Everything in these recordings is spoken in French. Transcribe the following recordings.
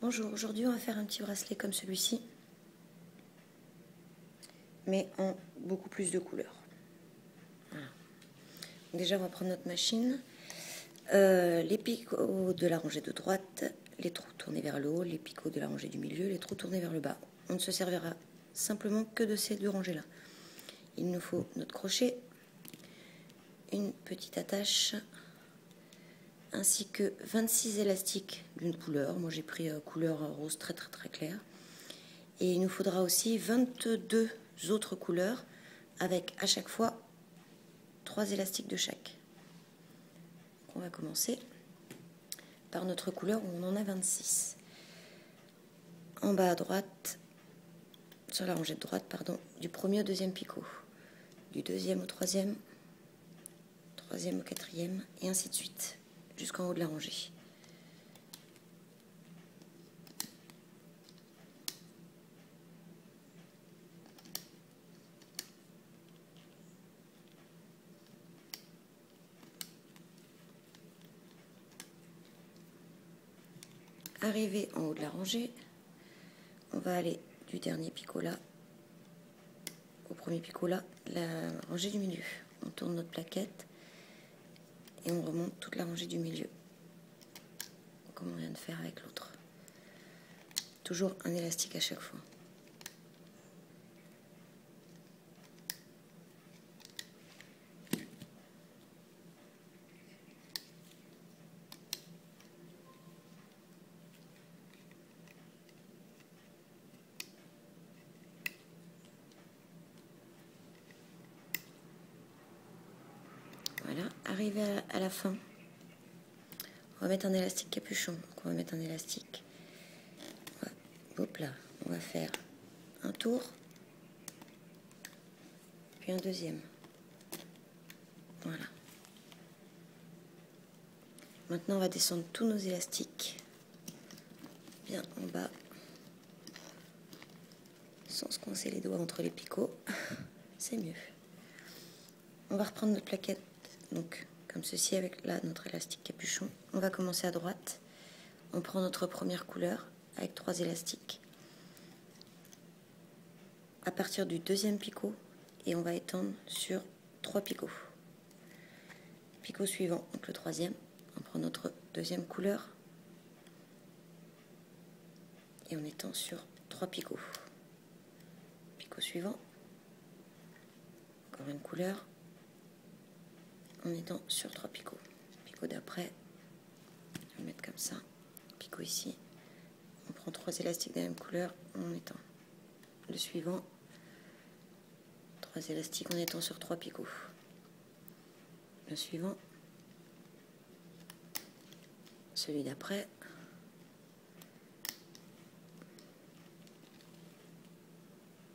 Bonjour, aujourd'hui on va faire un petit bracelet comme celui-ci, mais en beaucoup plus de couleurs. Voilà. Déjà on va prendre notre machine, les picots de la rangée de droite, les trous tournés vers le haut, les picots de la rangée du milieu, les trous tournés vers le bas. On ne se servira simplement que de ces deux rangées-là. Il nous faut notre crochet, une petite attache, ainsi que 26 élastiques d'une couleur. Moi j'ai pris couleur rose très claire. Et il nous faudra aussi 22 autres couleurs avec à chaque fois 3 élastiques de chaque. On va commencer par notre couleur où on en a 26. En bas à droite, sur la rangée de droite, pardon, du premier au deuxième picot, du deuxième au troisième, troisième au quatrième, et ainsi de suite, jusqu'en haut de la rangée. Arrivé en haut de la rangée, on va aller du dernier picot là au premier picot là, la rangée du milieu. On tourne notre plaquette et on remonte toute la rangée du milieu, comme on vient de faire avec l'autre. Toujours un élastique à chaque fois. Voilà, arrivé à la fin, on va mettre un élastique capuchon. Donc on va mettre un élastique. Hop là, on va faire un tour, puis un deuxième. Voilà. Maintenant, on va descendre tous nos élastiques bien en bas, sans se coincer les doigts entre les picots. C'est mieux. On va reprendre notre plaquette, donc comme ceci, avec là notre élastique capuchon. On va commencer à droite. On prend notre première couleur avec 3 élastiques. À partir du deuxième picot, et on va étendre sur 3 picots. Picot suivant, donc le troisième, on prend notre deuxième couleur et on étend sur 3 picots. Picot suivant, encore une couleur, on étend sur 3 picots. Picot d'après, on va mettre comme ça, picot ici, on prend 3 élastiques de la même couleur, on étend. Le suivant, 3 élastiques, on étend sur 3 picots. Le suivant, celui d'après,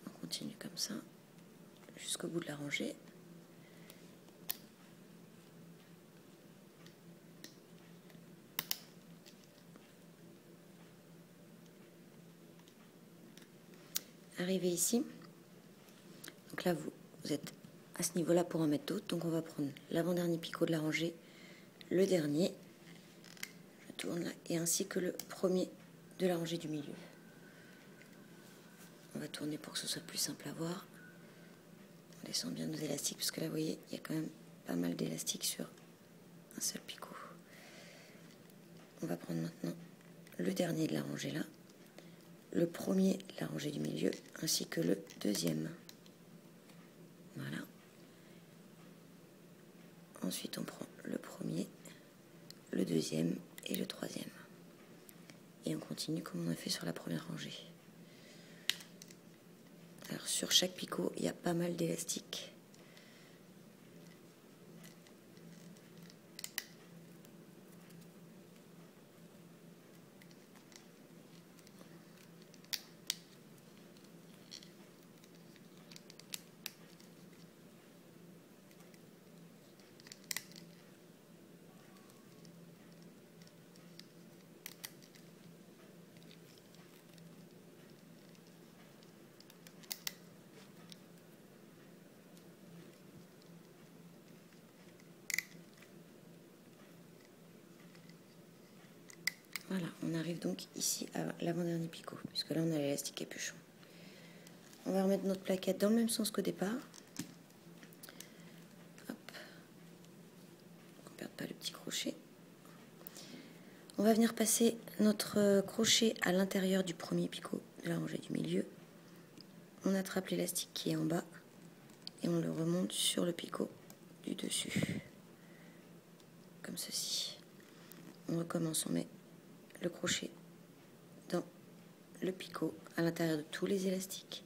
on continue comme ça jusqu'au bout de la rangée. Arrivé ici, donc là vous êtes à ce niveau là pour en mettre d'autres, donc on va prendre l'avant-dernier picot de la rangée, le dernier, je tourne là, et ainsi que le premier de la rangée du milieu. On va tourner pour que ce soit plus simple à voir. On descend bien nos élastiques, parce que là vous voyez il y a quand même pas mal d'élastiques sur un seul picot. On va prendre maintenant le dernier de la rangée là, le premier de la rangée du milieu, ainsi que le deuxième. Voilà. Ensuite, on prend le premier, le deuxième et le troisième. Et on continue comme on a fait sur la première rangée. Alors, sur chaque picot, il y a pas mal d'élastiques. on arrive donc ici à l'avant-dernier picot, puisque là on a l'élastique capuchon. On va remettre notre plaquette dans le même sens qu'au départ. Hop. On ne perde pas le petit crochet. On va venir passer notre crochet à l'intérieur du premier picot de la rangée du milieu. On attrape l'élastique qui est en bas et on le remonte sur le picot du dessus, comme ceci. On recommence, on met le crochet dans le picot à l'intérieur de tous les élastiques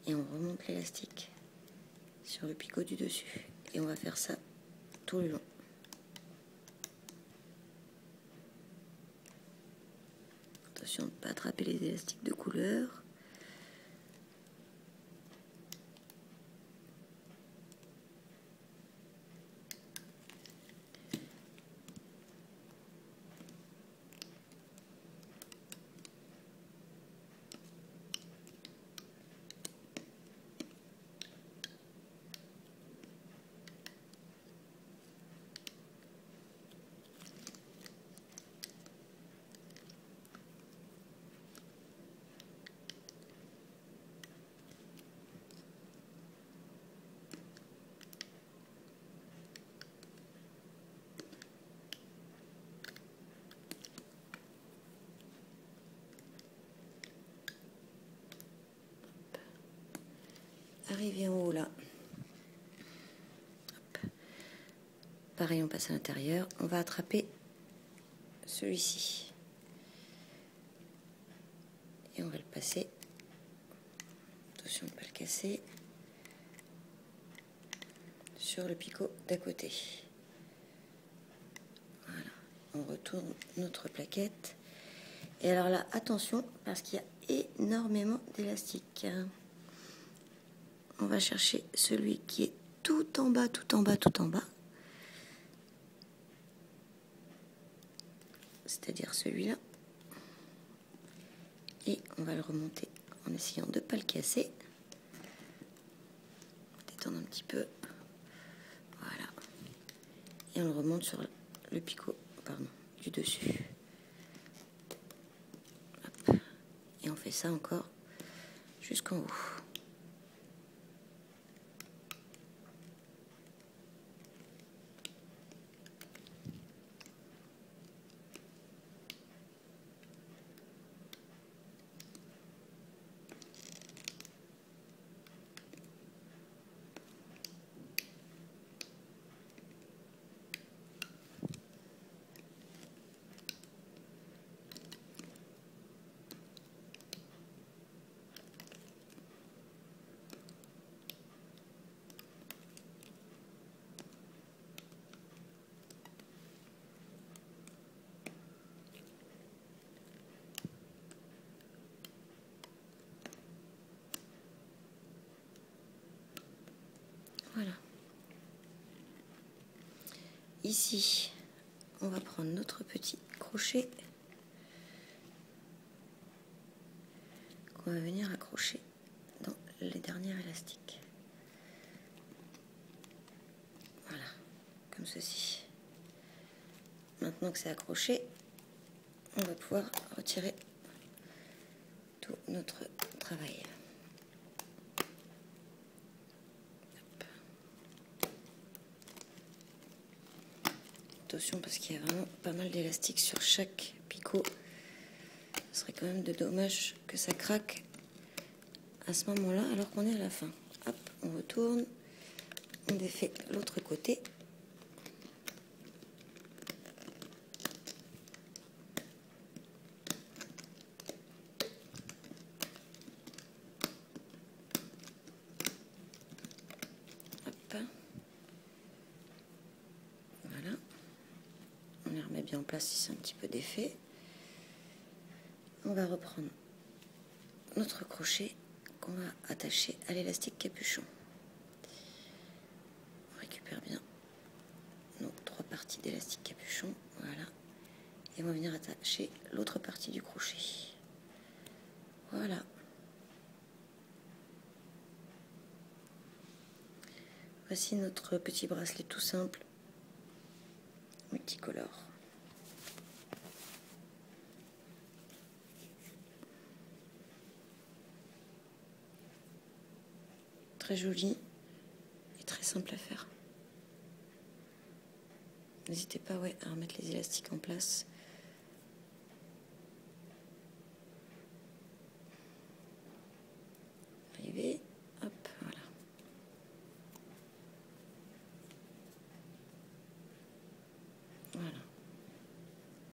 et on remonte l'élastique sur le picot du dessus et on va faire ça tout le long. Attention de ne pas attraper les élastiques de couleur. Arrivé en haut là, hop. Pareil, on passe à l'intérieur, on va attraper celui-ci et on va le passer, attention de ne pas le casser, sur le picot d'à côté. Voilà, on retourne notre plaquette et alors là attention parce qu'il y a énormément d'élastiques. On va chercher celui qui est tout en bas, tout en bas, tout en bas. C'est-à-dire celui-là. Et on va le remonter en essayant de ne pas le casser. On va détendre un petit peu. Voilà. Et on le remonte sur le picot, pardon, du dessus. Hop. Et on fait ça encore jusqu'en haut. Voilà. Ici, on va prendre notre petit crochet qu'on va venir accrocher dans les derniers élastiques. Voilà, comme ceci. Maintenant que c'est accroché, on va pouvoir retirer tout notre travail. Attention parce qu'il y a vraiment pas mal d'élastiques sur chaque picot. Ce serait quand même dommage que ça craque à ce moment-là alors qu'on est à la fin. Hop, on retourne, on défait l'autre côté. Hop. Voilà. On les remet bien en place si c'est un petit peu défait. On va reprendre notre crochet qu'on va attacher à l'élastique capuchon. On récupère bien nos 3 parties d'élastique capuchon, voilà, et on va venir attacher l'autre partie du crochet. Voilà. Voici notre petit bracelet tout simple, multicolore. très joli et très simple à faire. N'hésitez pas à remettre les élastiques en place